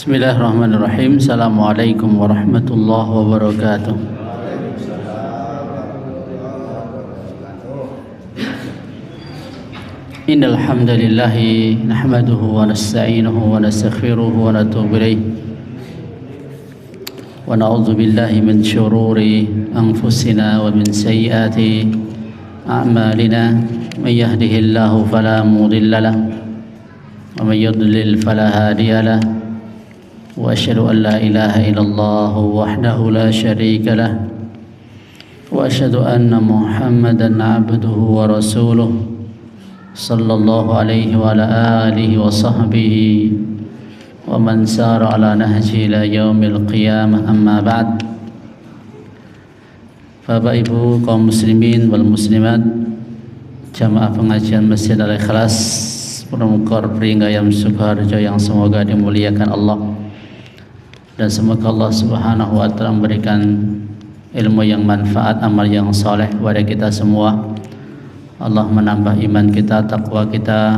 Bismillahirrahmanirrahim. Assalamualaikum warahmatullahi wabarakatuh. Innal hamdalillah nahmaduhu wa nasta'inuhu wa nastaghfiruhu wa natubu ilayh. Wa na'udzu billahi min shururi anfusina wa min sayyiati a'malina. May yahdihillahu fala mudilla lahu wa may yudlil fala hadiya lahu. وأشهد أن لا إله إلا الله وحده لا شريك له وأشهد أن محمدا عبده ورسوله صلى الله عليه وعلى آله وصحبه ومن سار على نهجه إلى يوم القيامة. أما بعد. Bapak Ibu kaum muslimin wal muslimat, jamaah pengajian Masjid Al-Ikhlas Promukor Pringgayam Sukoharjo yang semoga dimuliakan Allah, dan semoga Allah Subhanahu wa Ta'ala memberikan ilmu yang manfaat, amal yang soleh kepada kita semua. Allah menambah iman kita, takwa kita,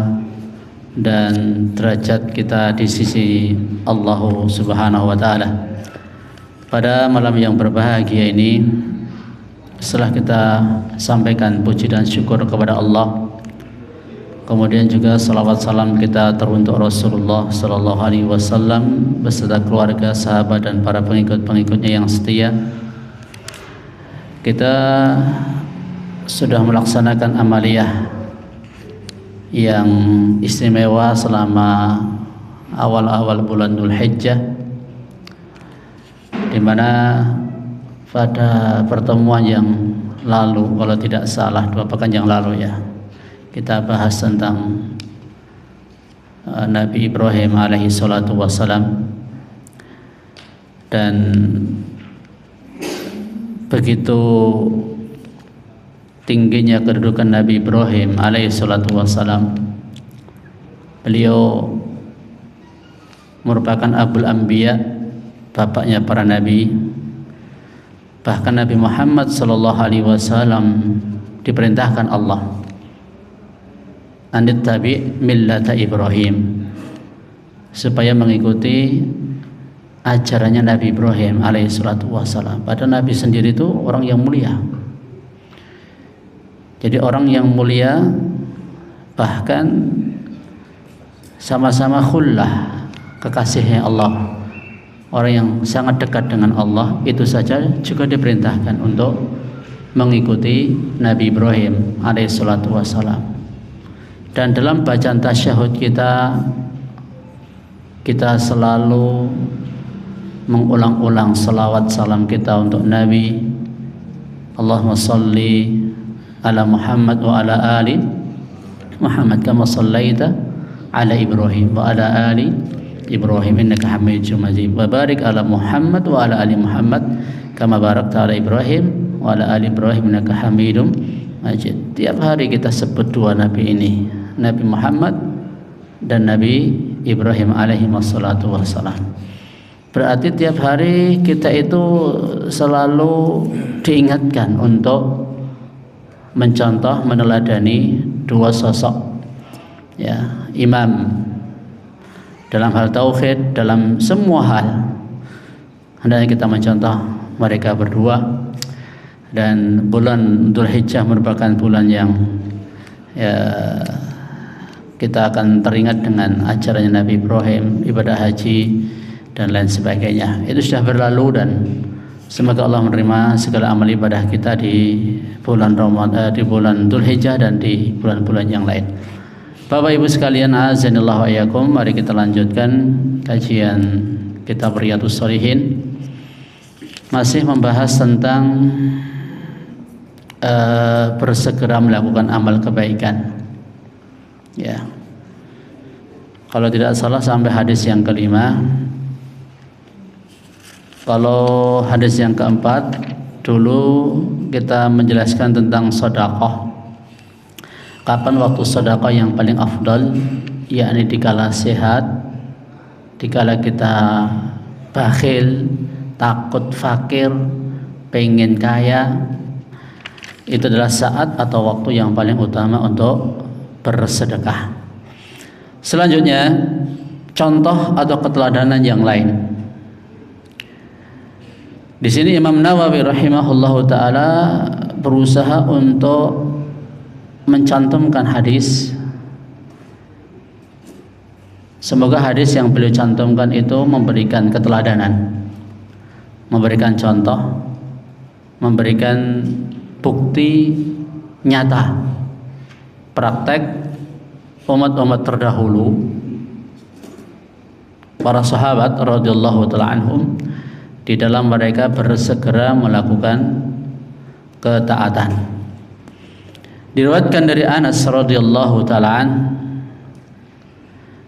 dan derajat kita di sisi Allah Subhanahu wa Ta'ala. Pada malam yang berbahagia ini, setelah kita sampaikan puji dan syukur kepada Allah, kemudian juga salawat salam kita teruntuk Rasulullah Sallallahu Alaihi Wasallam beserta keluarga, sahabat, dan para pengikut-pengikutnya yang setia. Kita sudah melaksanakan amaliyah yang istimewa selama awal-awal bulan Dzulhijjah, di mana pada pertemuan yang lalu, kalau tidak salah 2 pekan yang lalu ya, kita bahas tentang Nabi Ibrahim alaihi salatu wassalam, dan begitu tingginya kedudukan Nabi Ibrahim alaihi salatu wassalam. Beliau merupakan Abul Anbiya, bapaknya para nabi. Bahkan Nabi Muhammad sallallahu alaihi wasallam diperintahkan Allah anit tabi millata Ibrahim, supaya mengikuti ajarannya Nabi Ibrahim alaihi salatu wassalam. Padahal Nabi sendiri itu orang yang mulia. Jadi orang yang mulia, bahkan sama-sama khullah, kekasihnya Allah, orang yang sangat dekat dengan Allah, itu saja juga diperintahkan untuk mengikuti Nabi Ibrahim alaihi salatu wassalam. Dan dalam bacaan tasyahud kita selalu mengulang-ulang salawat salam kita untuk Nabi. Allahumma salli ala Muhammad wa ala ali Muhammad kama sallaita ala Ibrahim wa ala ali Ibrahim innaka Hamidum Majid, wa barik ala Muhammad wa ala ali Muhammad kama barakta ala Ibrahim wa ala ali Ibrahim innaka Hamidum Majid. Tiap hari kita sebut 2 nabi ini, Nabi Muhammad dan Nabi Ibrahim alaihi wassalatu wassalam. Berarti tiap hari kita itu selalu diingatkan untuk mencontoh, meneladani 2 sosok ya, imam dalam hal tauhid, dalam semua hal. Hendaknya kita mencontoh mereka berdua. Dan bulan Dzulhijjah merupakan bulan yang ya, kita akan teringat dengan ajarannya Nabi Ibrahim, ibadah haji dan lain sebagainya. Itu sudah berlalu, dan semoga Allah menerima segala amal ibadah kita di bulan Ramadan, di bulan Dzulhijjah dan di bulan-bulan yang lain. Bapak Ibu sekalian, azanillahu wa iyyakum, mari kita lanjutkan kajian kitab Riyadhus Shalihin, masih membahas tentang bersegera melakukan amal kebaikan. Ya, kalau tidak salah sampai hadis yang kelima. Kalau hadis yang keempat dulu kita menjelaskan tentang sedekah. Kapan waktu sedekah yang paling afdal, yakni dikala sehat, dikala kita bakhil, takut fakir, pengen kaya, itu adalah saat atau waktu yang paling utama untuk bersedekah. Selanjutnya contoh atau keteladanan yang lain. Di sini Imam Nawawi rahimahullahu taala berusaha untuk mencantumkan hadis. Semoga hadis yang beliau cantumkan itu memberikan keteladanan, memberikan contoh, memberikan bukti nyata praktek umat-umat terdahulu, para sahabat radhiyallahu taala anhum, di dalam mereka bersegera melakukan ketaatan. Diriwayatkan dari Anas radhiyallahu taala an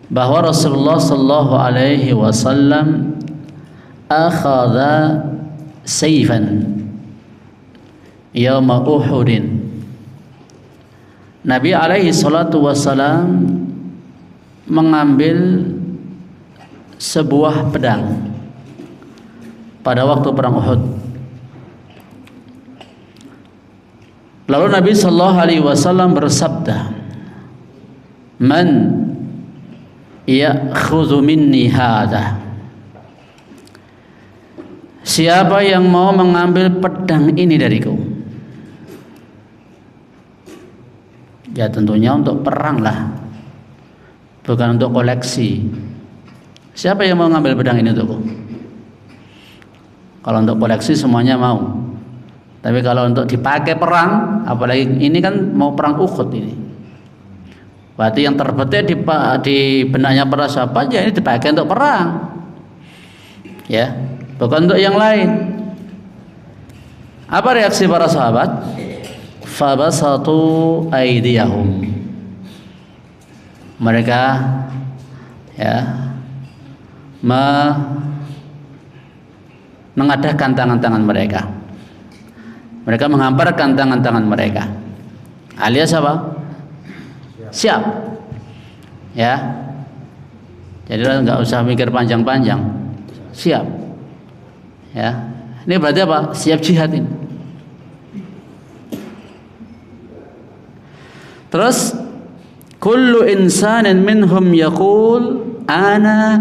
bahwa Rasulullah sallallahu alaihi wasallam akhadha sayfan yauma Uhudin. Nabi alaihi salatu wasallam mengambil sebuah pedang pada waktu perang Uhud. Lalu Nabi sallallahu alaihi wasallam bersabda, "Man ya'khudhu minni hadha?" Siapa yang mau mengambil pedang ini dariku? Ya tentunya untuk perang lah, bukan untuk koleksi. Siapa yang mau mengambil pedang ini untukku? Kalau untuk koleksi semuanya mau, tapi kalau untuk dipakai perang, apalagi ini kan mau perang Uhud ini, berarti yang terbetik di benaknya para sahabat ya ini dipakai untuk perang, ya, bukan untuk yang lain. Apa reaksi para sahabat? Fabasatu aydiyahum. Mereka ya mengadahkan tangan-tangan mereka. Mereka menghamparkan tangan-tangan mereka. Alias apa? Siap. Ya. Jadi nggak usah mikir panjang-panjang. Siap. Ya. Ini berarti apa? Siap jihad ini. Terus kullu insanin minhum yaqul ana.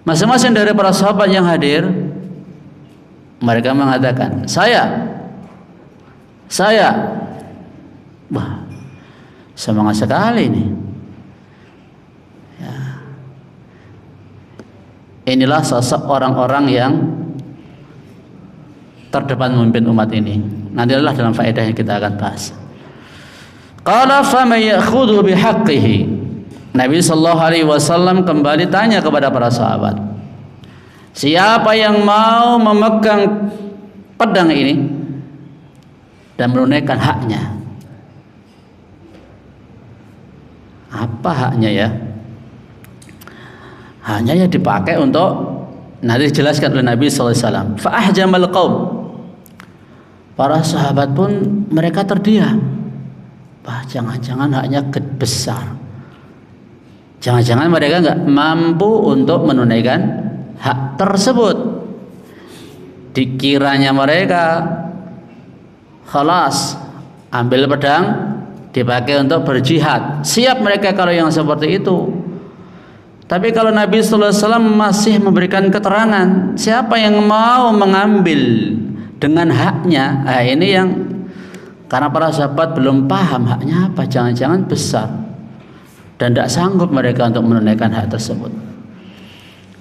Masing-masing dari para sahabat yang hadir mereka mengatakan saya. Wah, semangat sekali ini. Ya. Inilah sosok orang-orang yang terdepan memimpin umat ini. Nanti adalah dalam faedah yang kita akan bahas. Qala faman ya'khudhu bihaqqihi. Nabi sallallahu alaihi wasallam kembali tanya kepada para sahabat, siapa yang mau memegang pedang ini dan menunaikan haknya? Apa haknya ya? Haknya ya dipakai untuk, nanti dijelaskan oleh Nabi sallallahu alaihi wasallam. Fa ahjamal qaum. Para sahabat pun mereka terdiam. Wah, jangan-jangan haknya besar. Jangan-jangan mereka nggak mampu untuk menunaikan hak tersebut. Dikiranya mereka khalas ambil pedang dipakai untuk berjihad. Siap mereka kalau yang seperti itu. Tapi kalau Nabi sallallahu alaihi wasallam masih memberikan keterangan, siapa yang mau mengambil dengan haknya, ini yang karena para sahabat belum paham haknya apa, jangan-jangan besar dan tidak sanggup mereka untuk menunaikan hak tersebut.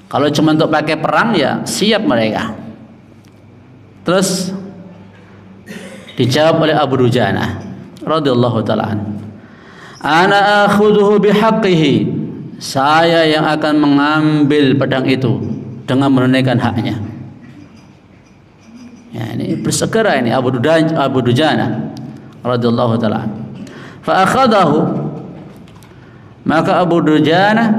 Kalau cuma untuk pakai perang ya siap mereka. Terus dijawab oleh Abu Dujana radhiyallahu taala an, ana akhudhuhu bihaqqihi. Saya yang akan mengambil pedang itu dengan menunaikan haknya. Ya, ini bersegera ini Abu Dujana radhiyallahu taala. Fa akhadahu, maka Abu Dujana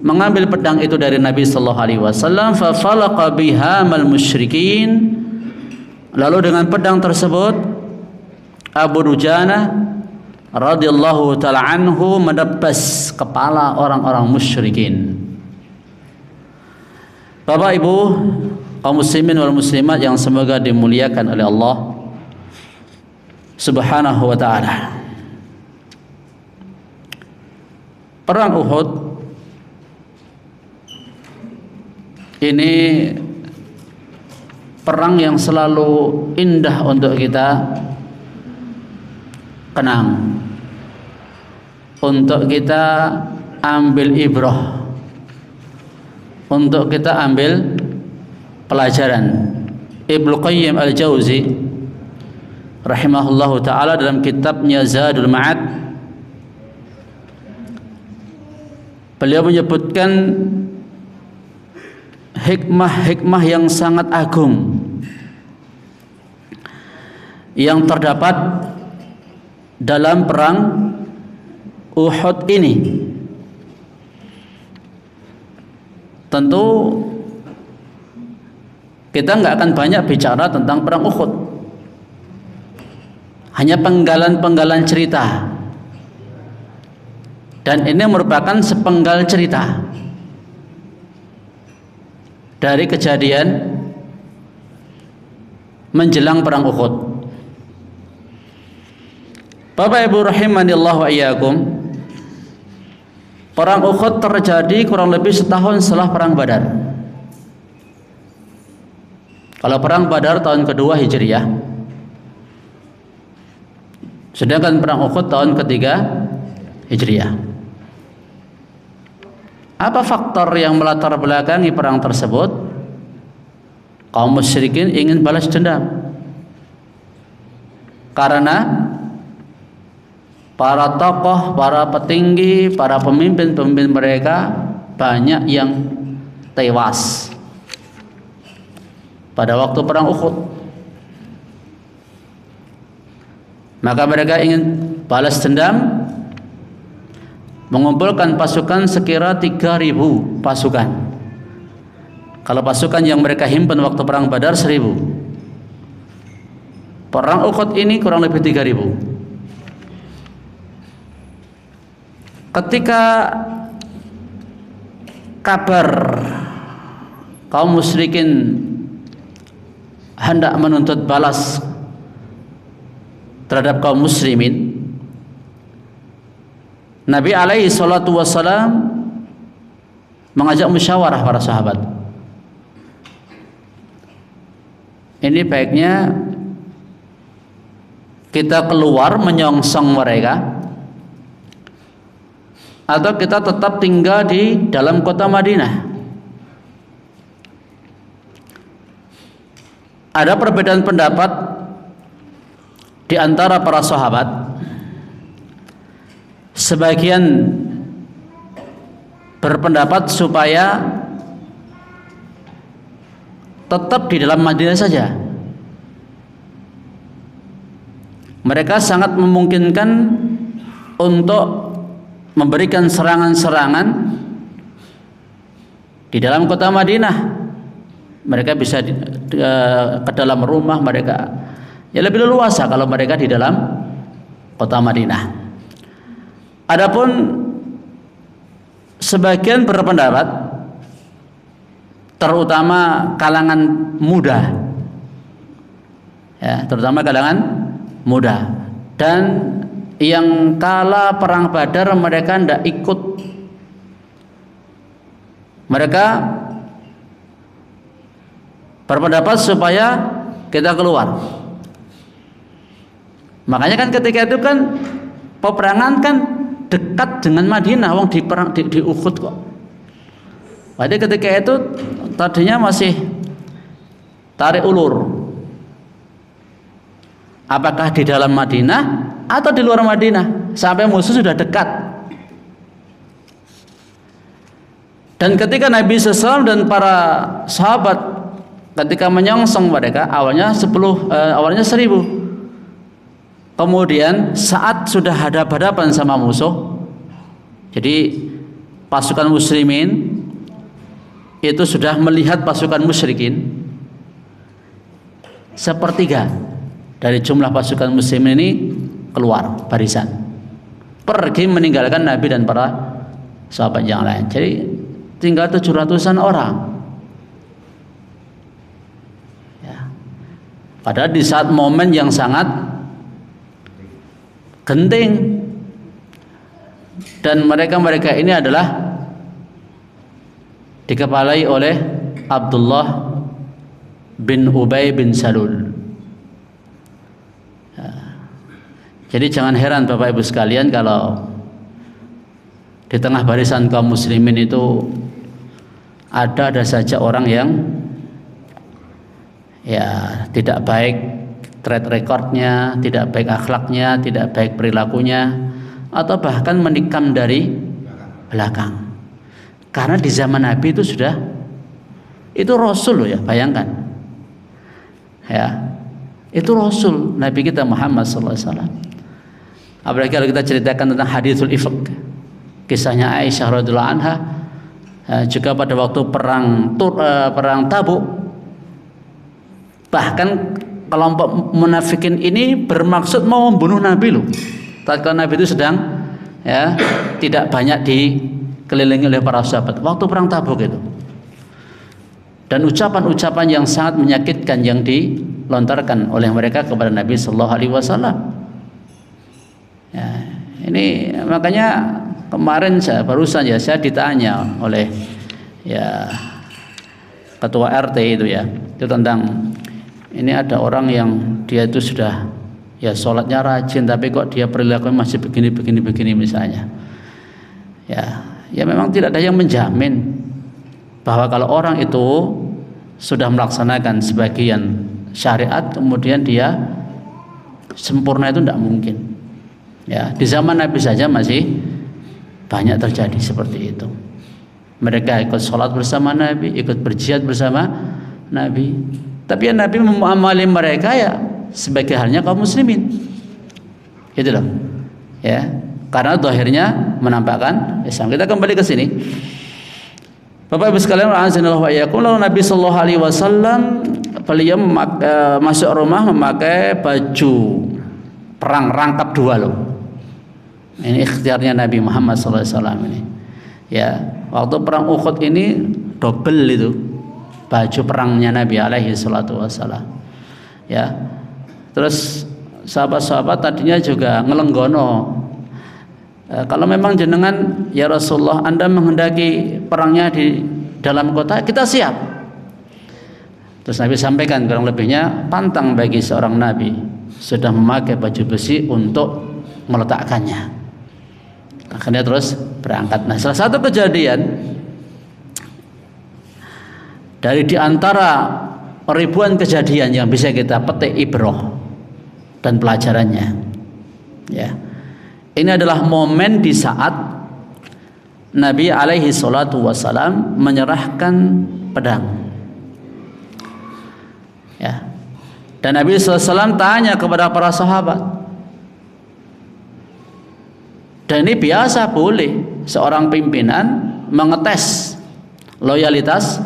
mengambil pedang itu dari Nabi sallallahu alaihi wasallam. Fa falaqa biha mal musyrikin. Lalu dengan pedang tersebut Abu Dujana radhiyallahu taala anhu menebas kepala orang-orang musyrikin. Bapak Ibu kaum muslimin wal muslimat yang semoga dimuliakan oleh Allah Subhanahu wa taala. Perang Uhud ini perang yang selalu indah untuk kita kenang, untuk kita ambil ibrah, untuk kita ambil pelajaran. Ibnu Qayyim Al-Jauzi rahimahullahu taala dalam kitabnya Zadul Ma'ad, beliau menyebutkan hikmah-hikmah yang sangat agung yang terdapat dalam perang Uhud ini. Tentu kita nggak akan banyak bicara tentang perang Uhud, hanya penggalan-penggalan cerita, dan ini merupakan sepenggal cerita dari kejadian menjelang perang Uhud. Bapak Ibu rahimanillahu wa iyyakum, perang Uhud terjadi kurang lebih setahun setelah perang Badar. Kalau perang Badar tahun kedua Hijriah, sedangkan perang Uhud tahun ketiga Hijriah. Apa faktor yang melatar belakangi perang tersebut? Kaum musyrikin ingin balas dendam karena para tokoh, para petinggi, para pemimpin-pemimpin mereka banyak yang tewas pada waktu perang Uhud. Maka mereka ingin balas dendam, mengumpulkan pasukan sekira 3.000 pasukan. Kalau pasukan yang mereka himpun waktu perang Badar 1.000, perang Uhud ini kurang lebih 3.000. Ketika kabar kaum musyrikin hendak menuntut balas terhadap kaum muslimin, Nabi alaihi salatu wassalam mengajak musyawarah para sahabat. Ini baiknya kita keluar menyongsong mereka, atau kita tetap tinggal di dalam kota Madinah. Ada perbedaan pendapat di antara para sahabat. Sebagian berpendapat supaya tetap di dalam Madinah saja. Mereka sangat memungkinkan untuk memberikan serangan-serangan di dalam kota Madinah. Mereka bisa ke dalam rumah mereka, ya lebih leluasa kalau mereka di dalam kota Madinah. Adapun sebagian berpendapat, terutama kalangan muda, ya, terutama kalangan muda, dan yang kala perang Badar mereka tidak ikut. Mereka berpendapat supaya kita keluar. Makanya kan ketika itu kan peperangan kan dekat dengan Madinah, wong di perang di Uhud kok. Jadi ketika itu tadinya masih tarik ulur. Apakah di dalam Madinah atau di luar Madinah, sampai musuh sudah dekat. Dan ketika Nabi SAW dan para sahabat ketika menyongsong mereka, awalnya 1.000. Kemudian saat sudah hadap-hadapan sama musuh, jadi pasukan muslimin itu sudah melihat pasukan musyrikin, sepertiga dari jumlah pasukan muslimin ini keluar barisan, pergi meninggalkan Nabi dan para sahabat yang lain. Jadi tinggal 700-an orang. Ya. Padahal di saat momen yang sangat genting, Dan mereka ini adalah dikepalai oleh Abdullah bin Ubay bin Salul. Jadi jangan heran Bapak Ibu sekalian kalau di tengah barisan kaum muslimin itu ada saja orang yang ya tidak baik track recordnya, tidak baik akhlaknya, tidak baik perilakunya, atau bahkan menikam dari belakang. Karena di zaman Nabi itu sudah, itu Rasul loh ya, bayangkan ya, itu Rasul Nabi kita Muhammad SAW. Apalagi kalau kita ceritakan tentang hadithul ifk, kisahnya Aisyah radhiyallahu anha, juga pada waktu perang Tabuk, bahkan kelompok munafikin ini bermaksud mau membunuh Nabi loh. Tatkala Nabi itu sedang ya tidak banyak dikelilingi oleh para sahabat waktu perang Tabuk itu. Dan ucapan-ucapan yang sangat menyakitkan yang dilontarkan oleh mereka kepada Nabi sallallahu alaihi wasallam. Ya, ini makanya kemarin barusan saya ditanya oleh ya ketua RT itu ya, itu tentang ini ada orang yang dia itu sudah ya sholatnya rajin tapi kok dia perilakunya masih begini misalnya. Ya memang tidak ada yang menjamin bahwa kalau orang itu sudah melaksanakan sebagian syariat kemudian dia sempurna, itu tidak mungkin. Ya, di zaman Nabi saja masih banyak terjadi seperti itu. Mereka ikut sholat bersama Nabi, ikut berjihad bersama Nabi. Tapi ya Nabi memuamali mereka ya sebagai halnya kaum muslimin. Gitu loh. Ya, karena zahirnya menampakkan Islam. Kita kembali ke sini. Bapak Ibu sekalian, azanillahu wa iyyakum, lalu Nabi sallallahu alaihi wasallam beliau masuk rumah memakai baju perang rangkap 2 loh. Ini ikhtiarnya Nabi Muhammad sallallahu alaihi wasallam ini. Ya, waktu perang Uhud ini double itu baju perangnya Nabi alaihi salatu wassalam. Ya. Terus sahabat-sahabat tadinya juga ngelenggono. Kalau memang jenengan ya Rasulullah Anda menghendaki perangnya di dalam kota, kita siap. Terus Nabi sampaikan kurang lebihnya pantang bagi seorang Nabi sudah memakai baju besi untuk meletakkannya. Akhirnya terus berangkat. Nah, salah satu kejadian dari diantara ribuan kejadian yang bisa kita petik ibrah dan pelajarannya, ya, ini adalah momen di saat Nabi alaihi salatu wassalam menyerahkan pedang, ya, dan Nabi SAW tanya kepada para sahabat, dan ini biasa boleh seorang pimpinan mengetes loyalitas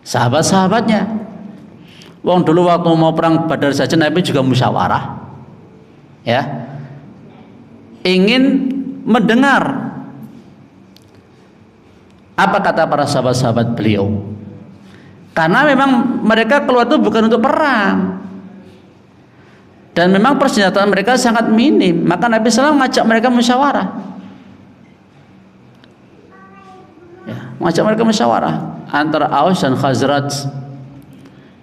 sahabat-sahabatnya. Wong dulu waktu mau perang Badar saja Nabi juga musyawarah, ya, ingin mendengar apa kata para sahabat-sahabat beliau, karena memang mereka keluar itu bukan untuk perang dan memang persenjataan mereka sangat minim, maka Nabi SAW mengajak mereka musyawarah, ya, mengajak mereka musyawarah antara Aus dan Khazraj.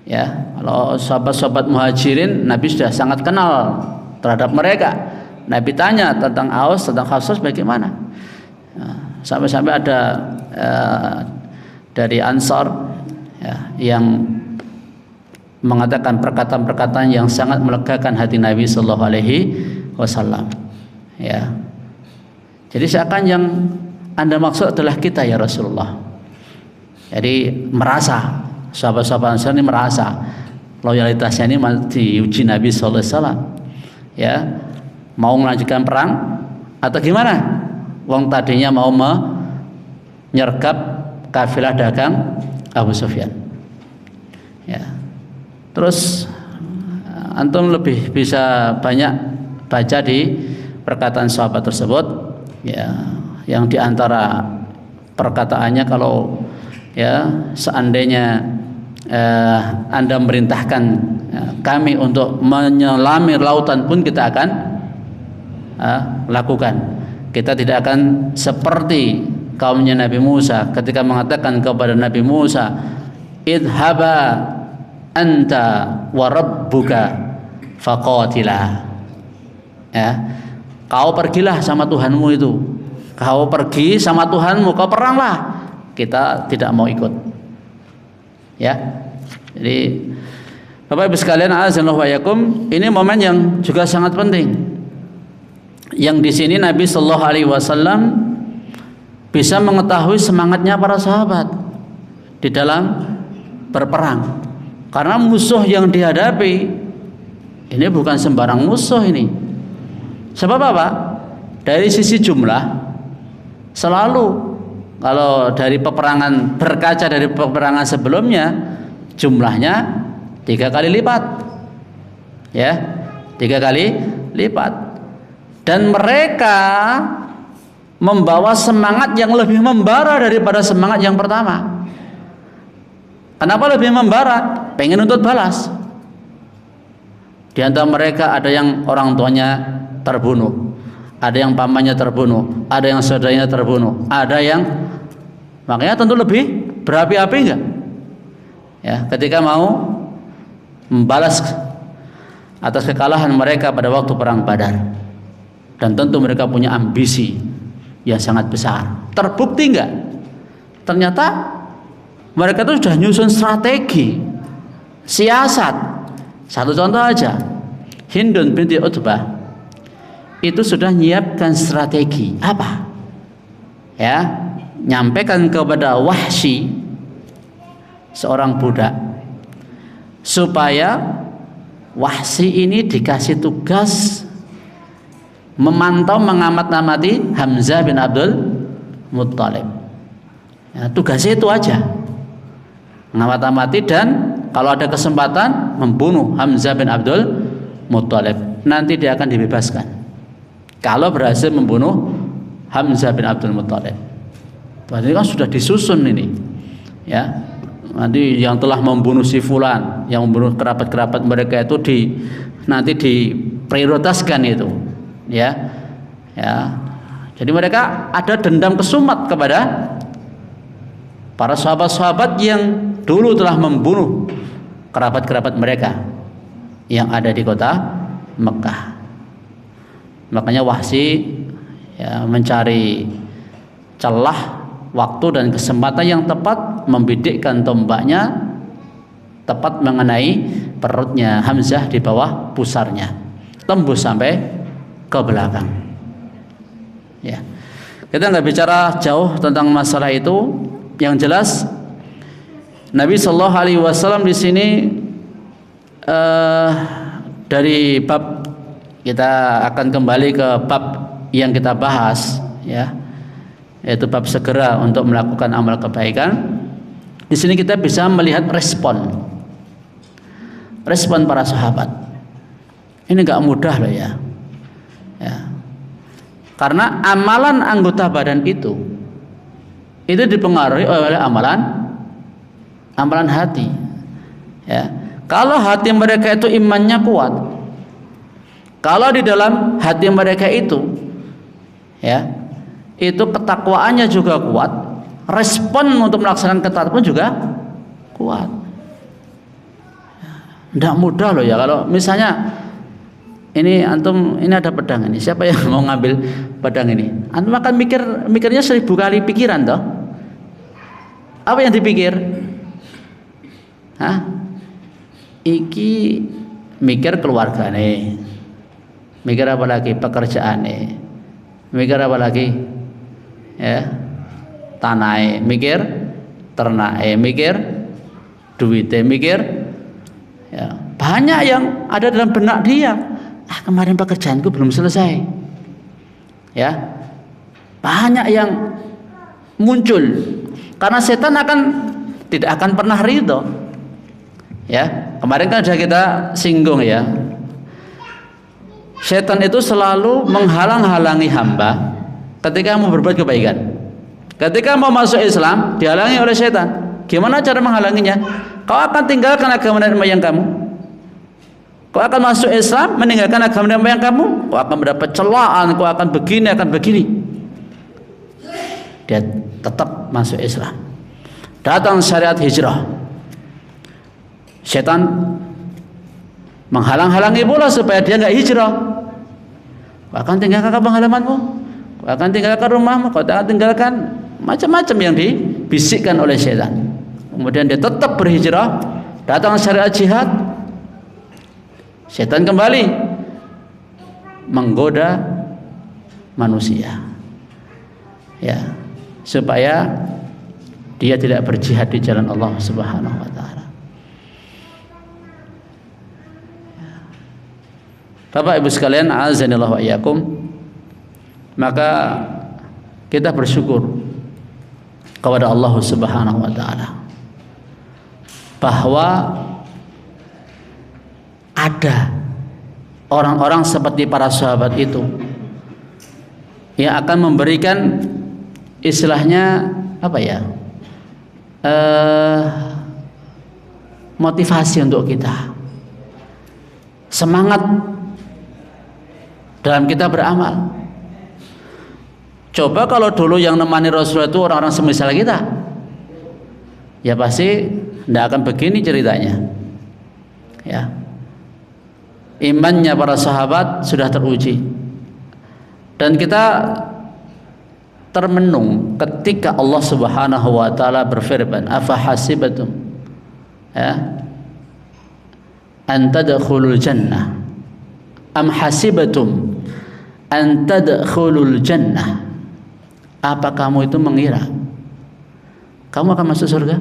Ya, kalau sahabat-sahabat Muhajirin Nabi sudah sangat kenal terhadap mereka. Nabi tanya tentang Aus, tentang Khazraj bagaimana. Sampai-sampai ada dari Ansar ya, yang mengatakan perkataan-perkataan yang sangat melegakan hati Nabi Sallallahu Alaihi Wasallam. Ya, jadi seakan yang Anda maksud adalah kita ya Rasulullah. Jadi merasa sahabat-sahabat Ansar ini merasa loyalitasnya ini diuji Nabi Sallallahu Alaihi Wasallam. Ya, mau melanjutkan perang atau gimana? Wong tadinya mau menyergap kafilah dagang Abu Sufyan. Ya. Terus antum lebih bisa banyak baca di perkataan sahabat tersebut, ya, yang diantara perkataannya kalau ya seandainya Anda merintahkan kami untuk menyelami lautan pun kita akan lakukan. Kita tidak akan seperti kaumnya Nabi Musa ketika mengatakan kepada Nabi Musa, idhaba anta wa rabbuka faqatila. Ya, kau pergilah sama Tuhanmu itu. Kau pergi sama Tuhanmu, kau peranglah. Kita tidak mau ikut. Ya. Jadi Bapak Ibu sekalian, azanallahu wa yakum, ini momen yang juga sangat penting. Yang di sini Nabi sallallahu alaihi wasallam bisa mengetahui semangatnya para sahabat di dalam berperang. Karena musuh yang dihadapi ini bukan sembarang musuh ini. Sebab apa? Dari sisi jumlah selalu, kalau dari peperangan, berkaca dari peperangan sebelumnya, jumlahnya 3 kali lipat. Ya, 3 kali lipat. Dan mereka membawa semangat yang lebih membara daripada semangat yang pertama. Kenapa lebih membara? Pengen untuk balas. Di antara mereka ada yang orang tuanya terbunuh, ada yang pamannya terbunuh, ada yang saudaranya terbunuh, ada yang, makanya tentu lebih berapi-api enggak? Ya, ketika mau membalas atas kekalahan mereka pada waktu perang Badar. Dan tentu mereka punya ambisi yang sangat besar. Terbukti enggak? Ternyata mereka itu sudah nyusun strategi, siasat. Satu contoh aja, Hindun binti Utbah itu sudah menyiapkan strategi apa? Ya, nyampaikan kepada Wahsy, seorang budak, supaya Wahsy ini dikasih tugas memantau, mengamat-amati Hamzah bin Abdul Muttalib. Ya, tugasnya itu aja, mengamat-amati, dan kalau ada kesempatan membunuh Hamzah bin Abdul Muttalib. Nanti dia akan dibebaskan kalau berhasil membunuh Hamzah bin Abdul Muttalib. Berarti kan sudah disusun ini. Ya, nanti yang telah membunuh si fulan, yang membunuh kerabat-kerabat mereka itu nanti diprioritaskan itu. Ya, ya. Jadi mereka ada dendam kesumat kepada para sahabat-sahabat yang dulu telah membunuh kerabat-kerabat mereka yang ada di kota Mekah. Makanya Wahsy ya, mencari celah, waktu dan kesempatan yang tepat, membidikkan tombaknya tepat mengenai perutnya Hamzah di bawah pusarnya, tembus sampai ke belakang. Ya, kita nggak bicara jauh tentang masalah itu. Yang jelas Nabi Shallallahu Alaihi Wasallam di sini dari bab, kita akan kembali ke bab yang kita bahas, ya, yaitu bab segera untuk melakukan amal kebaikan. Di sini kita bisa melihat respon para sahabat. Ini nggak mudah loh ya. Ya. Karena amalan anggota badan itu dipengaruhi oleh amalan hati. Ya. Kalau hati mereka itu imannya kuat, kalau di dalam hati mereka itu, ya, itu ketakwaannya juga kuat, respon untuk melaksanakan ketaatan pun juga kuat. Tidak mudah loh ya. Kalau misalnya ini antum, ini ada pedang ini, siapa yang mau ngambil pedang ini? Antum akan mikirnya 1000 kali pikiran toh. Apa yang dipikir? Hah? Iki mikir keluarga nih, mikir apa lagi? Pekerjaan nih, mikir apa lagi? Ya, tanah, mikir ternak, mikir duit, mikir, ya, banyak yang ada dalam benak dia. Kemarin pekerjaanku belum selesai. Ya, banyak yang muncul karena setan tidak akan pernah ridho. Ya, kemarin kan sudah kita singgung ya. Setan itu selalu menghalang-halangi hamba ketika mau berbuat kebaikan. Ketika mau masuk Islam dihalangi oleh setan. Gimana cara menghalanginya? Kau akan tinggalkan agama nenek moyang kamu. Kau akan masuk Islam meninggalkan agama nenek moyang kamu. Kau akan mendapat celaan. Kau akan begini, akan begini. dia tetap masuk Islam. Datang syariat hijrah, setan menghalang-halangi pula supaya dia nggak hijrah. Kau akan tinggalkan kampung halamanmu, kau akan tinggalkan rumahmu, kau akan tinggalkan macam-macam yang dibisikkan oleh setan. Kemudian dia tetap berhijrah. Datang syariat jihad, setan kembali menggoda manusia, ya, supaya dia tidak berjihad di jalan Allah Subhanahu wa taala. Bapak Ibu sekalian, azanillahu wa iyyakum, maka kita bersyukur kepada Allah Subhanahu wa taala bahwa ada orang-orang seperti para sahabat itu yang akan memberikan istilahnya apa ya, motivasi untuk kita, semangat dalam kita beramal. Coba kalau dulu yang nemani Rasulullah itu orang-orang semisal kita, ya pasti tidak akan begini ceritanya, ya. Imannya para sahabat sudah teruji, dan kita termenung ketika Allah Subhanahu wa taala berfirman, afa hasibatum, ya, an tadkhulul jannah am hasibatum an tadkhulul jannah. Apa kamu itu mengira kamu akan masuk surga?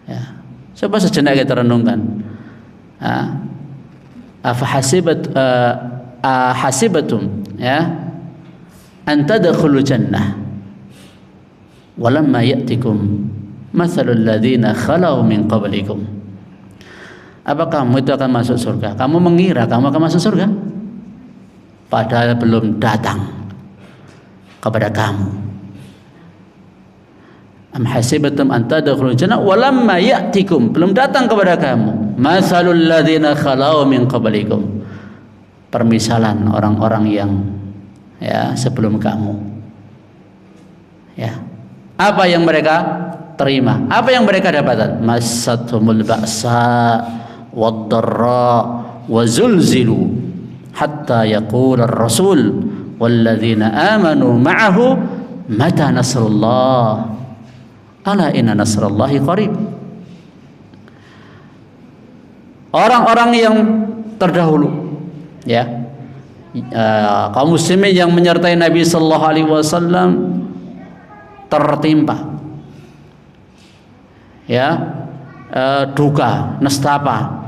Ya, coba sejenak kita renungkan. Afa hasibatum, ya, an tadkhulul jannah walamma ya'tikum mathalul ladzina khalau min qablikum. Apa kamu itu akan masuk surga? Kamu mengira kamu akan masuk surga, padahal belum datang kepada kamu. Am hasibatum an tadkhulul jannah walamma ya'tikum, belum datang kepada kamu mathalul ladzina khalau min qablikum, permisalan orang-orang yang, ya, sebelum kamu. Ya, apa yang mereka terima, apa yang mereka dapatkan? Massathumul ba'sa wad-dharra wa zulzilu hatta yaqula ar-rasul walladzina amanu ma'ahu mata nasrullah ala inna nasrallahi qarib. Orang-orang yang terdahulu, ya, kaum muslimin yang menyertai Nabi sallallahu alaihi wasallam tertimpa, ya, duka, nestapa,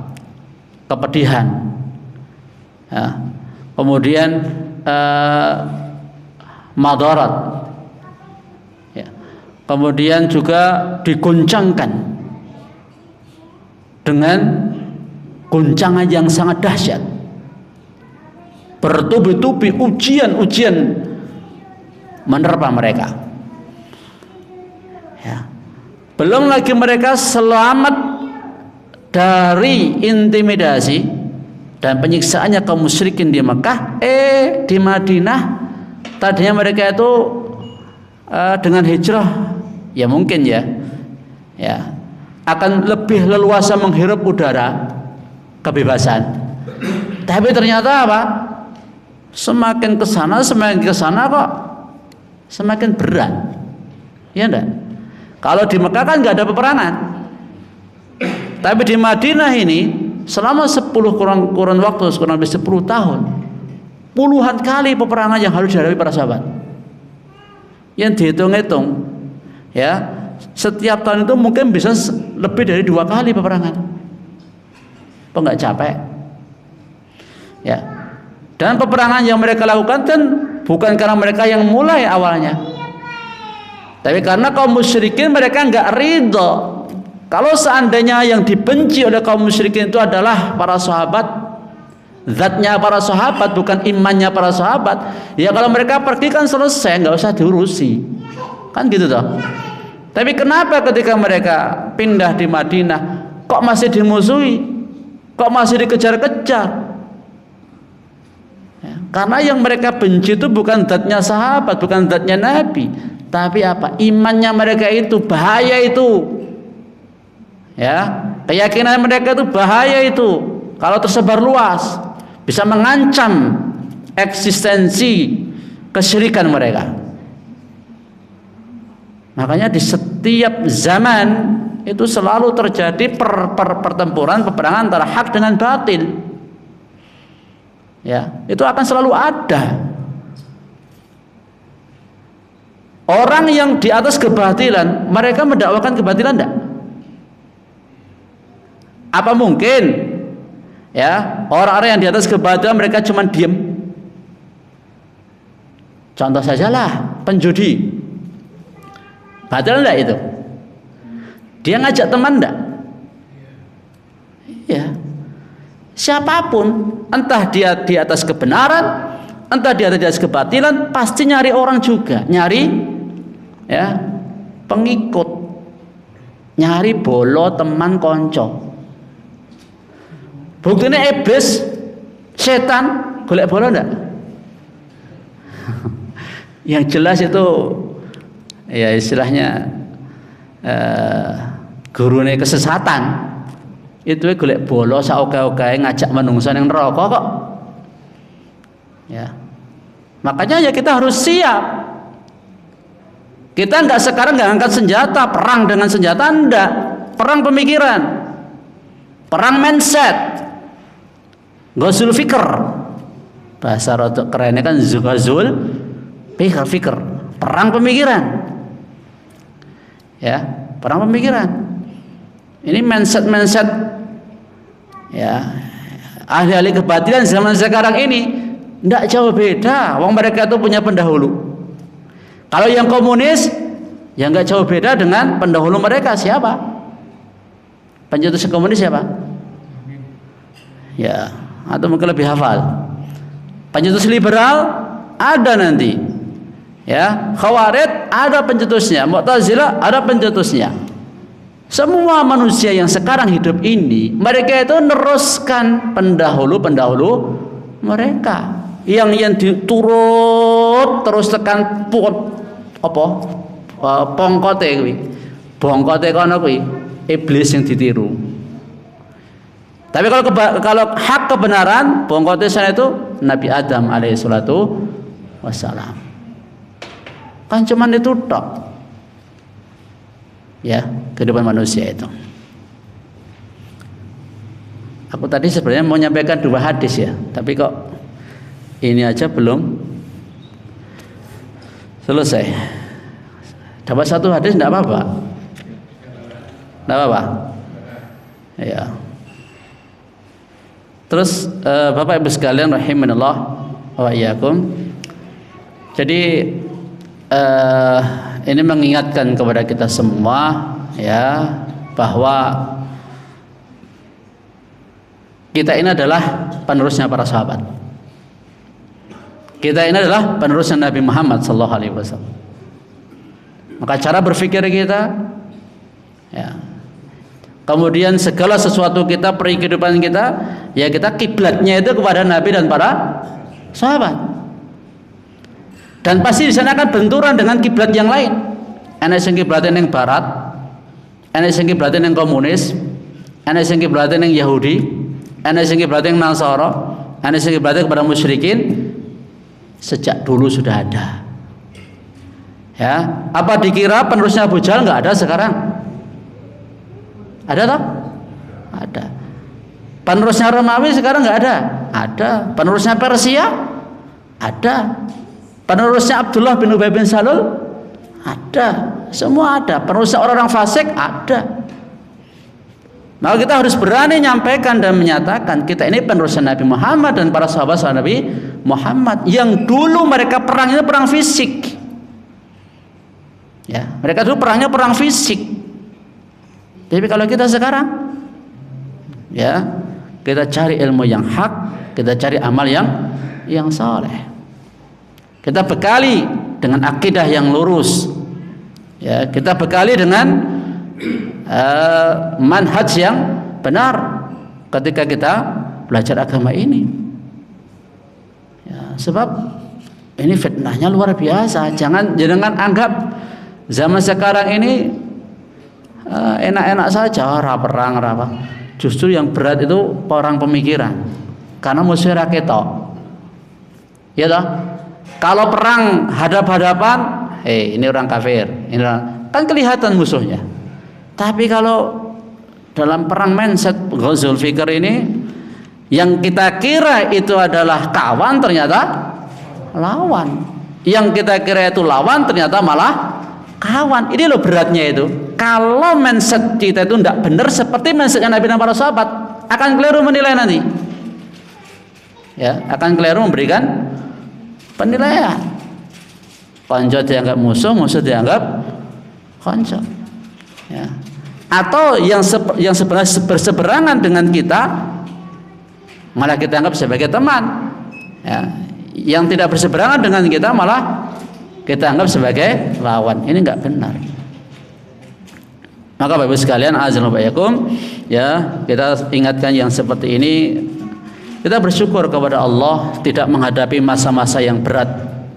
kepedihan, ya, kemudian madarat, ya, kemudian juga diguncangkan dengan guncangan yang sangat dahsyat, bertubi-tubi ujian-ujian menerpa mereka, ya. Belum lagi mereka selamat dari intimidasi dan penyiksaannya kaum musyrikin di Mekah. Di Madinah tadinya mereka itu dengan hijrah, ya mungkin, ya, akan lebih leluasa menghirup udara kebebasan. Tapi ternyata apa? Semakin ke sana kok semakin berat, ya enggak? Kalau di Mekah kan nggak ada peperangan, tapi di Madinah ini selama 10 kurun waktu, kurang lebih 10 tahun, puluhan kali peperangan yang harus dihadapi para sahabat. Yang dihitung-hitung, ya, setiap tahun itu mungkin bisa lebih dari 2 kali peperangan. Apa nggak capek? Ya. Dan peperangan yang mereka lakukan kan bukan karena mereka yang mulai awalnya, tapi karena kaum musyrikin mereka nggak ridho. Kalau seandainya yang dibenci oleh kaum musyrikin itu adalah para sahabat, zatnya para sahabat, bukan imannya para sahabat, ya kalau mereka pergi kan selesai, nggak usah diurusi, kan gitu toh. Tapi kenapa ketika mereka pindah di Madinah kok masih dimusuhi, kok masih dikejar-kejar? Karena yang mereka benci itu bukan zatnya sahabat, bukan zatnya Nabi, tapi apa? Imannya mereka itu bahaya itu. Ya, keyakinan mereka itu bahaya itu. Kalau tersebar luas, bisa mengancam eksistensi kesyirikan mereka. Makanya di setiap zaman itu selalu terjadi pertempuran, peperangan antara hak dengan batil. Ya, itu akan selalu ada. Orang yang di atas kebatilan, mereka mendakwakan kebatilan enggak? Apa mungkin ya orang-orang yang di atas kebatilan mereka cuma diem? Contoh sajalah penjudi. Batal enggak itu? Dia ngajak teman enggak? Ya. Siapapun, entah dia di atas kebenaran, entah dia di atas kebatilan, pasti nyari orang juga, nyari ya pengikut, nyari bolo teman konco. Buktinya iblis, setan, golek bolo enggak? Yang jelas itu ya istilahnya gurune kesesatan itu golek bolo saoke-oke ngajak menungso nang neraka kok. Ya. Makanya ya kita harus siap. Kita sekarang nggak angkat senjata, perang dengan senjata enggak, perang pemikiran, perang mindset, ghazul fikr. Bahasa rotok kerennya kan ghazul fikr, perang pemikiran. Ya, perang pemikiran. Ini mindset ya ahli-ahli kebatilan zaman sekarang ini tidak jauh beda. Wong mereka itu punya pendahulu. Kalau yang komunis ya nggak jauh beda dengan pendahulu mereka. Siapa? Pencetus komunis siapa? Ya, atau mungkin lebih hafal. Pencetus liberal ada nanti. Ya, Khawarij ada pencetusnya, Mu'tazilah ada pencetusnya. Semua manusia yang sekarang hidup ini, mereka itu meneruskan pendahulu-pendahulu mereka yang diturut terus tekan pongkote kuwi. Bongkote kono kuwi iblis yang ditiru. Tapi kalau hak kebenaran, bongkote sana itu Nabi Adam alaihi salatu wassalam. Kan cuman itu tok. Ya, kehidupan manusia itu. Aku tadi sebenarnya mau menyampaikan 2 hadis ya, tapi kok ini aja belum selesai. Dapat 1 hadis enggak apa-apa. Enggak apa-apa. Ya. Terus Bapak Ibu sekalian rahimanallah wa iyyakum. Jadi ini mengingatkan kepada kita semua ya bahwa kita ini adalah penerusnya para sahabat. Kita ini adalah penerusnya Nabi Muhammad sallallahu alaihi wasallam. Maka cara berpikir kita ya. Kemudian segala sesuatu kita, kehidupan kita, ya kita kiblatnya itu kepada Nabi dan para sahabat. Dan pasti di sana akan benturan dengan kiblat yang lain. Ana sing kiblaten yang barat, ana sing kiblaten yang komunis, ana sing kiblaten yang Yahudi, ana sing kiblaten yang Nasara, ana sing kiblaten kepada musyrikin. Sejak dulu sudah ada. Ya, apa dikira penerusnya Abu Jahal enggak ada sekarang? Ada tak? Ada. Penerusnya Romawi sekarang enggak ada? Ada. Penerusnya Persia? Ada. Penerusnya Abdullah bin Ubay bin Salul ada, semua ada. Penerusnya orang-orang fasik ada. Maka kita harus berani menyampaikan dan menyatakan kita ini penerusnya Nabi Muhammad dan para sahabat Nabi Muhammad yang dulu mereka perangnya perang fisik. Ya, mereka dulu perangnya perang fisik. Tapi kalau kita sekarang, ya kita cari ilmu yang hak, kita cari amal yang saleh. Kita bekali dengan akidah yang lurus, ya kita bekali dengan manhaj yang benar ketika kita belajar agama ini. Ya, sebab ini fitnahnya luar biasa. Jangan anggap zaman sekarang ini enak-enak saja, perang apa. Justru yang berat itu orang pemikiran. Karena musuh raketok. Ya toh? Kalau perang hadap-hadapan, ini orang kafir, ini orang, kan kelihatan musuhnya. Tapi kalau dalam perang mindset Ghazul Fikr ini, yang kita kira itu adalah kawan ternyata lawan. Yang kita kira itu lawan ternyata malah kawan. Ini loh beratnya itu. Kalau mindset kita itu tidak benar seperti mindsetnya Nabi dan para sahabat, akan keliru menilai nanti. Ya, akan keliru memberikan penilaian. Konco dianggap musuh, musuh dianggap konco. Ya. Atau yang sebenarnya berseberangan dengan kita malah kita anggap sebagai teman. Ya. Yang tidak berseberangan dengan kita malah kita anggap sebagai lawan. Ini enggak benar. Maka Bapak Ibu sekalian, azza wa jalla, ya, kita ingatkan yang seperti ini. Kita bersyukur kepada Allah tidak menghadapi masa-masa yang berat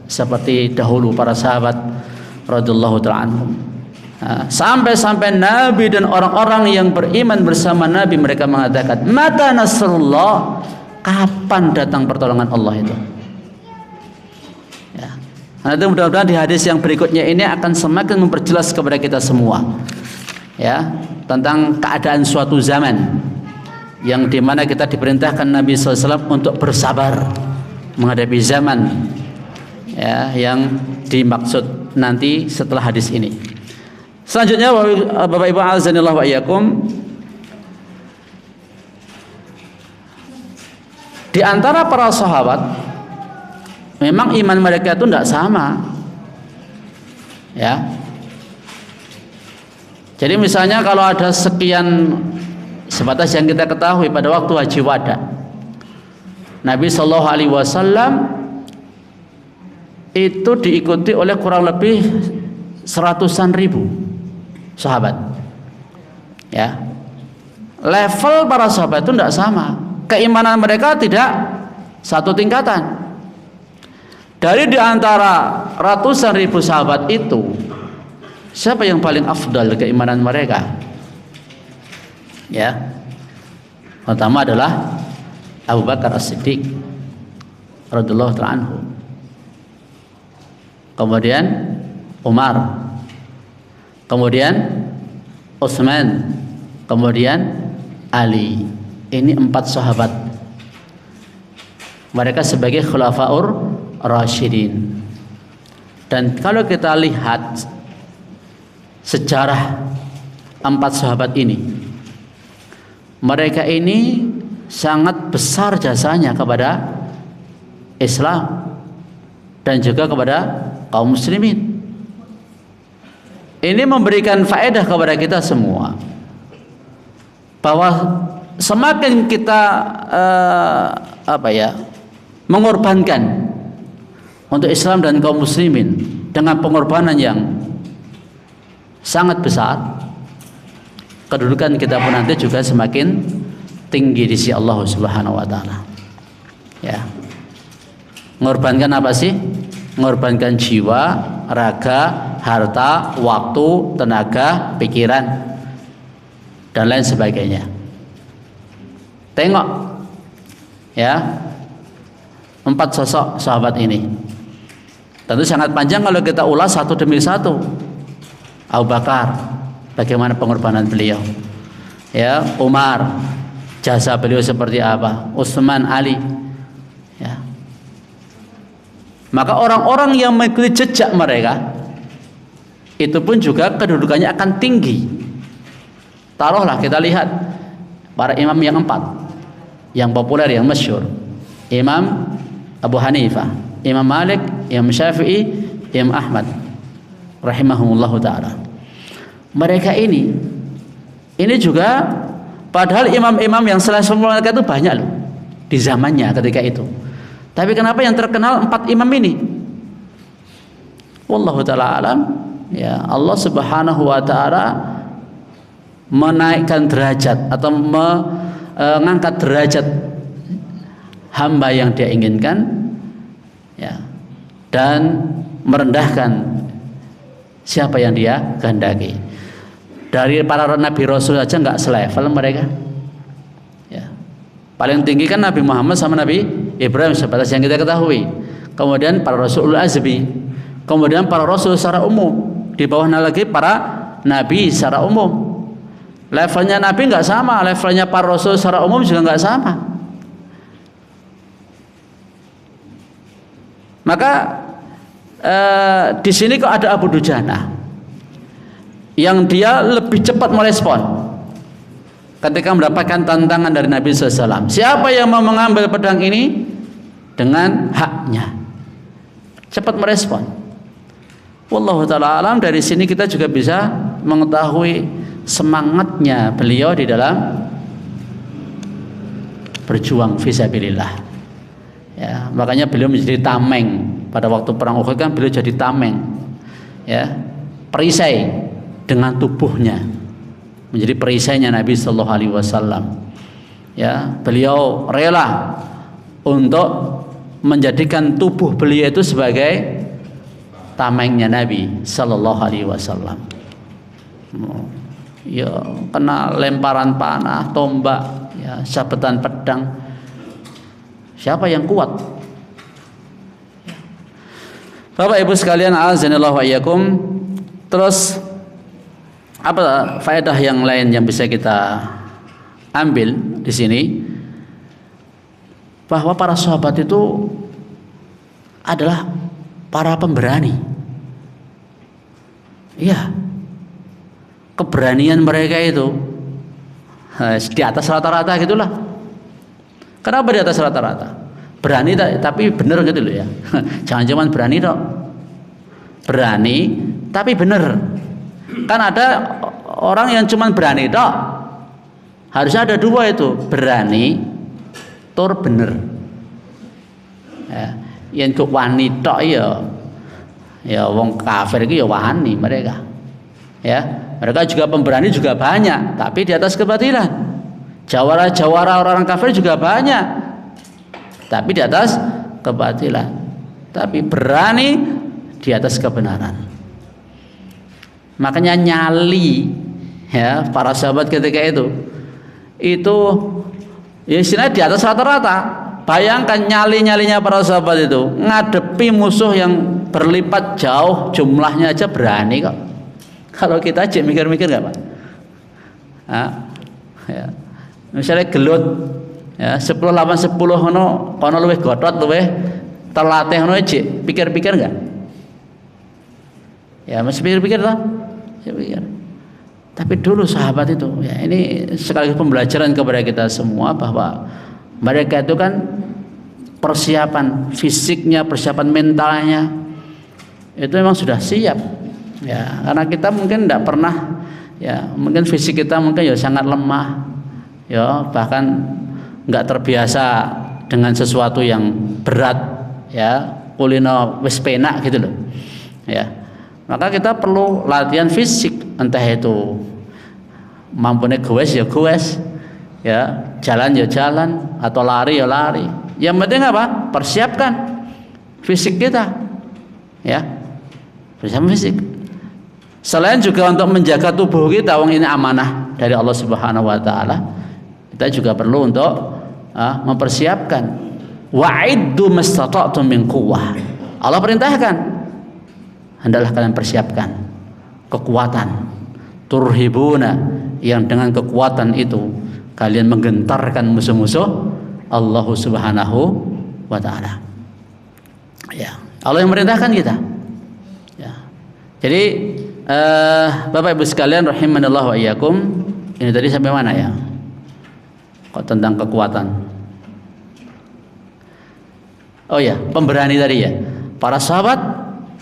seperti dahulu para sahabat radhiyallahu ta'ala anhum. Sampai-sampai Nabi dan orang-orang yang beriman bersama Nabi mereka mengatakan, mata nasrullah, kapan datang pertolongan Allah itu? Ya. Nanti mudah-mudahan di hadis yang berikutnya ini akan semakin memperjelas kepada kita semua, ya, tentang keadaan suatu zaman yang dimana kita diperintahkan Nabi SAW untuk bersabar menghadapi zaman, ya, yang dimaksud nanti setelah hadis ini. Selanjutnya Bapak Ibu azanillah wa iyyakum, di antara para sahabat memang iman mereka itu tidak sama, ya. Jadi misalnya kalau ada sekian, sebatas yang kita ketahui pada waktu Haji Wada, Nabi Shallallahu Alaihi Wasallam itu diikuti oleh kurang lebih 100-an ribu sahabat. Ya, level para sahabat itu tidak sama, keimanan mereka tidak satu tingkatan. Dari di antara ratusan ribu sahabat itu, siapa yang paling afdal keimanan mereka? Ya, pertama adalah Abu Bakar As-Siddiq radhiyallahu ta'ala anhu. Kemudian Umar, kemudian Utsman, kemudian Ali. Ini 4 sahabat. Mereka sebagai khulafaur rasyidin. Dan kalau kita lihat sejarah 4 sahabat ini, mereka ini sangat besar jasanya kepada Islam dan juga kepada kaum muslimin. Ini memberikan faedah kepada kita semua bahwa semakin kita mengorbankan untuk Islam dan kaum muslimin dengan pengorbanan yang sangat besar, kedudukan kita pun nanti juga semakin tinggi di sisi Allah Subhanahu wa taala. Ya. Mengorbankan apa sih? Mengorbankan jiwa, raga, harta, waktu, tenaga, pikiran dan lain sebagainya. Tengok, ya, 4 sosok sahabat ini. Tentu sangat panjang kalau kita ulas satu demi satu. Abu Bakar, bagaimana pengorbanan beliau? Ya, Umar, jasa beliau seperti apa? Utsman, Ali. Ya. Maka orang-orang yang mengikuti jejak mereka itu pun juga kedudukannya akan tinggi. Taruhlah kita lihat para imam yang 4 yang populer, yang masyhur. Imam Abu Hanifah, Imam Malik, Imam Syafi'i, Imam Ahmad rahimahumullah ta'ala. Mereka ini juga padahal imam-imam yang selain mereka itu banyak loh di zamannya ketika itu. Tapi kenapa yang terkenal 4 imam ini? Wallahu ta'ala alam. Ya, Allah Subhanahu wa ta'ala menaikkan derajat atau mengangkat derajat hamba yang dia inginkan ya, dan merendahkan siapa yang dia kehendaki. Dari para nabi rasul aja nggak selevel mereka. Ya. Paling tinggi kan Nabi Muhammad sama Nabi Ibrahim sebatas yang kita ketahui. Kemudian para rasul azbi, kemudian para rasul secara umum, di bawahnya lagi para nabi secara umum. Levelnya nabi nggak sama, levelnya para rasul secara umum juga nggak sama. Maka di sini kok ada Abu Dujana yang dia lebih cepat merespon ketika mendapatkan tantangan dari Nabi SAW. Siapa yang mau mengambil pedang ini dengan haknya, cepat merespon. Wallahu ta'ala alam. Dari sini kita juga bisa mengetahui semangatnya beliau di dalam berjuang fisabilillah. Ya, makanya beliau menjadi tameng pada waktu perang Uhud kan beliau jadi tameng, ya, perisai dengan tubuhnya, menjadi perisainya Nabi Sallallahu Alaihi Wasallam. Ya, beliau rela untuk menjadikan tubuh beliau itu sebagai tamengnya Nabi Sallallahu Alaihi Wasallam. Ya, kena lemparan panah, tombak, ya, sabetan pedang. Siapa yang kuat? Bapak Ibu sekalian, azanillahu wa iyyakum. Terus apa faedah yang lain yang bisa kita ambil di sini? Bahwa para sahabat itu adalah para pemberani. Iya. Keberanian mereka itu di atas rata-rata gitulah. Kenapa di atas rata-rata? Berani tapi benar gitu loh ya. Jangan cuma berani dok. Berani tapi benar. Kan ada orang yang cuma berani dok. Harusnya ada dua itu, berani tur bener. Ya, yang kok wani tok ya wong kafir itu ya wani mereka. Ya, mereka juga pemberani juga banyak, tapi di atas kebatilan. Jawara-jawara orang kafir juga banyak, tapi di atas kebatilan. Tapi berani di atas kebenaran. Makanya nyali ya para sahabat ketika itu ya istilahnya di atas rata-rata. Bayangkan nyalinya para sahabat itu ngadepi musuh yang berlipat jauh jumlahnya aja berani kok. Kalau kita aja mikir-mikir nggak Pak? Ya. Misalnya gelut ya 10 lawan 10 kono luwih gotot luwih terlatih ngono cik pikir-pikir enggak? Ya masih pikir-pikir toh? Ya pikir. Tapi dulu sahabat itu ya ini sekaligus pembelajaran kepada kita semua bahwa mereka itu kan persiapan fisiknya, persiapan mentalnya itu memang sudah siap. Ya, karena kita mungkin tidak pernah ya mungkin fisik kita mungkin ya sangat lemah. Ya bahkan nggak terbiasa dengan sesuatu yang berat ya kulino wis penak gitu loh ya, maka kita perlu latihan fisik, entah itu mampunya goes ya goes ya, jalan ya jalan atau lari ya lari. Yang penting apa? Persiapkan fisik kita ya, persiapkan fisik. Selain juga untuk menjaga tubuh kita, wong ini amanah dari Allah Subhanahu wa taala. Kita juga perlu untuk mempersiapkan wa'iddu mastata'tum min quwwah. Allah perintahkan hendaklah kalian persiapkan kekuatan turhibuna, yang dengan kekuatan itu kalian menggentarkan musuh-musuh Allah Subhanahu wa taala. Ya, Allah yang merintahkan kita. Ya. Jadi Bapak Ibu sekalian rahimanallahu wa iyyakum, ini tadi sampai mana ya? Kok tentang kekuatan. Oh ya, pemberani tadi ya. Para sahabat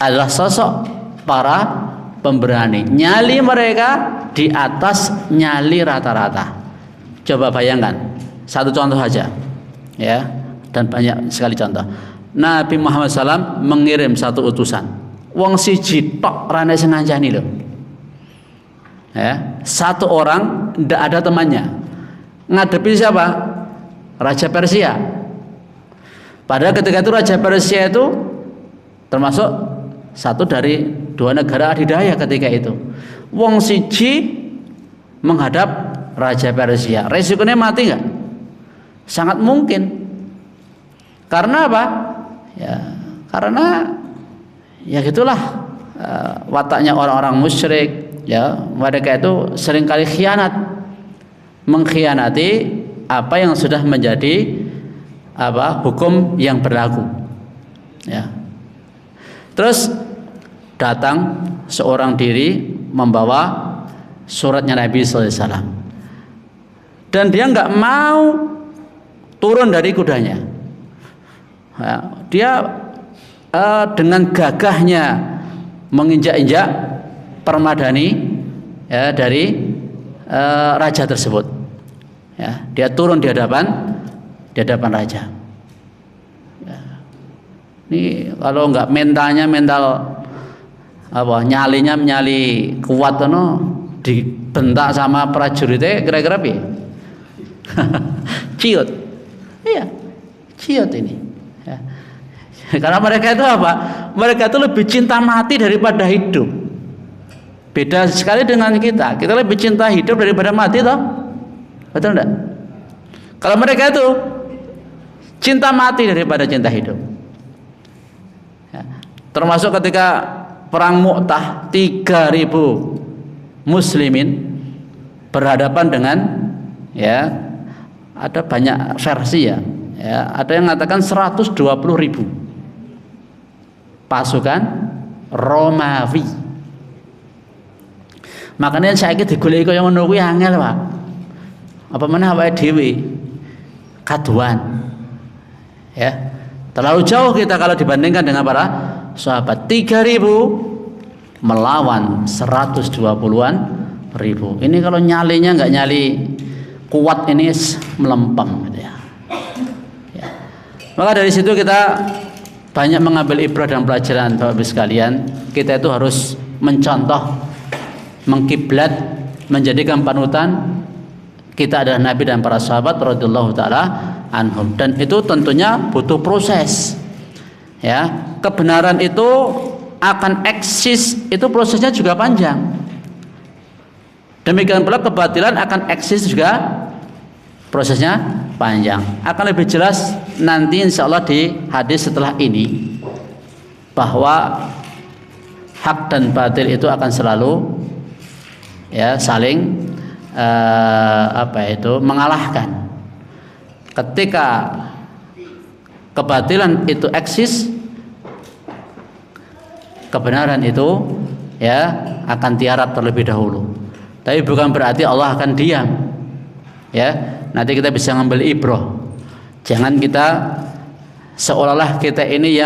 adalah sosok para pemberani. Nyali mereka di atas nyali rata-rata. Coba bayangkan, satu contoh saja ya, dan banyak sekali contoh. Nabi Muhammad SAW mengirim satu utusan. Wong siji tok rane sengancani loh. Ya, satu orang tidak ada temannya. Ngadepi siapa? Raja Persia. Padahal ketika itu Raja Persia itu termasuk satu dari dua negara adidaya ketika itu. Wong siji menghadap Raja Persia, resikonya mati nggak? Sangat mungkin. Karena apa? Ya, karena ya gitulah wataknya orang-orang musyrik. Ya, mereka itu seringkali khianat, mengkhianati apa yang sudah menjadi hukum yang berlaku. Ya. Terus datang seorang diri membawa suratnya Nabi sallallahu alaihi wasallam, dan dia nggak mau turun dari kudanya. Ya, dia dengan gagahnya menginjak-injak permadani ya, dari raja tersebut. Ya, dia turun di hadapan raja. Ya. Ini kalau nggak mentalnya nyalinya nyali kuat, dibentak sama prajuritnya kira-kira apa? Ciut. Iya, ciut ini. Ya. Karena mereka itu apa? Mereka itu lebih cinta mati daripada hidup. Beda sekali dengan kita. Kita lebih cinta hidup daripada mati, toh? Betul enggak? Kalau mereka itu cinta mati daripada cinta hidup. Ya. Termasuk ketika perang Mu'tah, 3.000 muslimin berhadapan dengan, ya, ada banyak versi ya. Ya, ada yang mengatakan 120.000 pasukan Romawi. Makanya saya digoleki kaya ngono kuwi angel, Pak. Apa meneh awake dhewe kaduan. Ya. Terlalu jauh kita kalau dibandingkan dengan para sahabat. 3.000 melawan 120-an ribu. Ini kalau nyalinya nggak nyali kuat, ini melempem gitu ya. Ya. Maka dari situ kita banyak mengambil ibrah dan pelajaran, Bapak Ibu sekalian. Kita itu harus mencontoh, mengkiblat, menjadikan panutan kita adalah Nabi dan para sahabat radhiyallahu taala anhum. Dan itu tentunya butuh proses. Ya, kebenaran itu akan eksis, itu prosesnya juga panjang. Demikian pula kebatilan akan eksis juga, prosesnya panjang. Akan lebih jelas nanti insya Allah di hadis setelah ini, bahwa hak dan batil itu akan selalu ya saling mengalahkan. Ketika kebatilan itu eksis, kebenaran itu ya akan tiarap terlebih dahulu. Tapi bukan berarti Allah akan diam. Ya, nanti kita bisa ngambil ibrah. Jangan kita seolah-olah kita ini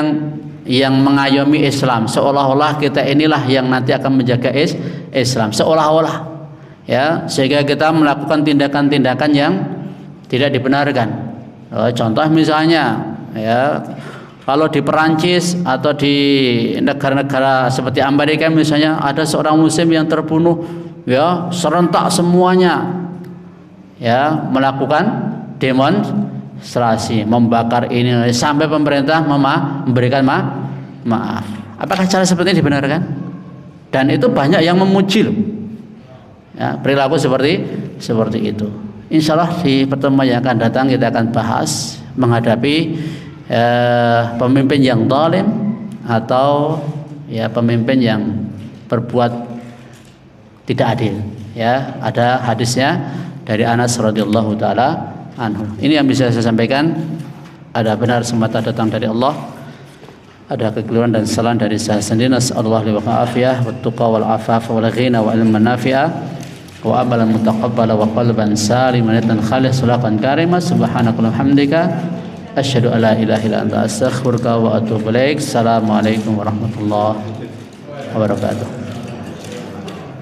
yang mengayomi Islam, seolah-olah kita inilah yang nanti akan menjaga Islam, seolah-olah, ya, sehingga kita melakukan tindakan-tindakan yang tidak dibenarkan. Contoh misalnya, ya, kalau di Perancis atau di negara-negara seperti Amerika misalnya, ada seorang muslim yang terbunuh, ya, serentak semuanya, ya, melakukan demonstrasi, membakar ini, sampai pemerintah memberikan maaf. Apakah cara seperti ini dibenarkan? Dan itu banyak yang memuji loh. Ya, perilaku seperti itu. Insya Allah di pertemuan yang akan datang kita akan bahas menghadapi pemimpin yang zalim atau ya pemimpin yang berbuat tidak adil. Ya, ada hadisnya dari Anas radhiyallahu taala anhu. Ini yang bisa saya sampaikan. Ada benar semata datang dari Allah, ada kekeliruan dan kesalahan dari saya sendiri. Nasallallahu alaihi wa afiyah wa tuqa wal afaf wal ghina wa ilman nafi'a wa amalan mutaqabbala wa qalban saliman khalis sulaqan karima. Subhanakallahumma hamdika asyhadu an la ilaha illa anta astaghfiruka wa atubu ilaik. Assalamualaikum warahmatullahi wabarakatuh.